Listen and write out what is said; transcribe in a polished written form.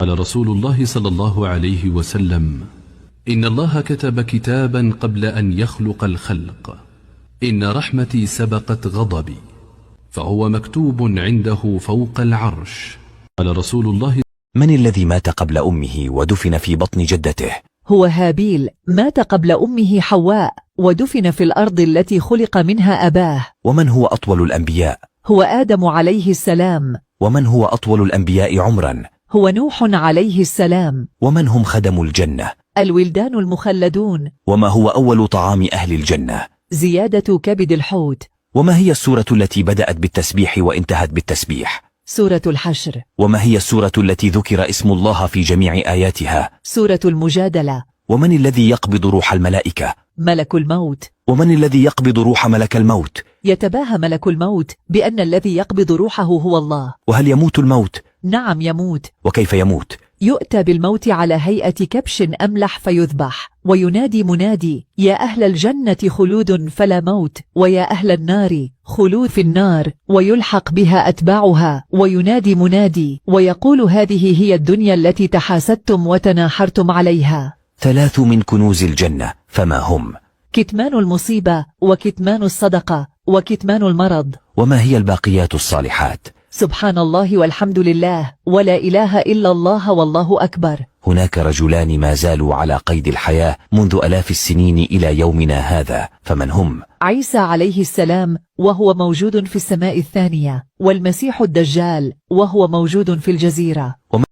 قال رسول الله صلى الله عليه وسلم: إن الله كتب كتابا قبل أن يخلق الخلق، إن رحمتي سبقت غضبي، فهو مكتوب عنده فوق العرش. قال رسول الله: من الذي مات قبل أمه ودفن في بطن جدته؟ هو هابيل، مات قبل أمه حواء ودفن في الأرض التي خلق منها أباه. ومن هو أطول الأنبياء؟ هو آدم عليه السلام. ومن هو أطول الأنبياء عمرا؟ هو نوح عليه السلام. ومن هم خدم الجنة؟ الولدان المخلدون. وما هو أول طعام أهل الجنة؟ زيادة كبد الحوت. وما هي السورة التي بدأت بالتسبيح وانتهت بالتسبيح؟ سورة الحشر. وما هي السورة التي ذكر اسم الله في جميع آياتها؟ سورة المجادلة. ومن الذي يقبض روح الملائكة؟ ملك الموت. ومن الذي يقبض روح ملك الموت؟ يتباهى ملك الموت بأن الذي يقبض روحه هو الله. وهل يموت الموت؟ نعم يموت. وكيف يموت؟ يؤتى بالموت على هيئة كبش أملح فيذبح، وينادي منادي: يا أهل الجنة خلود فلا موت، ويا أهل النار خلود في النار، ويلحق بها أتباعها، وينادي منادي ويقول: هذه هي الدنيا التي تحاسدتم وتناحرتم عليها. 3 من كنوز الجنة، فما هم؟ كتمان المصيبة، وكتمان الصدقة، وكتمان المرض. وما هي الباقيات الصالحات؟ سبحان الله والحمد لله ولا إله إلا الله والله أكبر. هناك رجلان ما زالوا على قيد الحياة منذ آلاف السنين إلى يومنا هذا، فمن هم؟ عيسى عليه السلام وهو موجود في السماء الثانية، والمسيح الدجال وهو موجود في الجزيرة.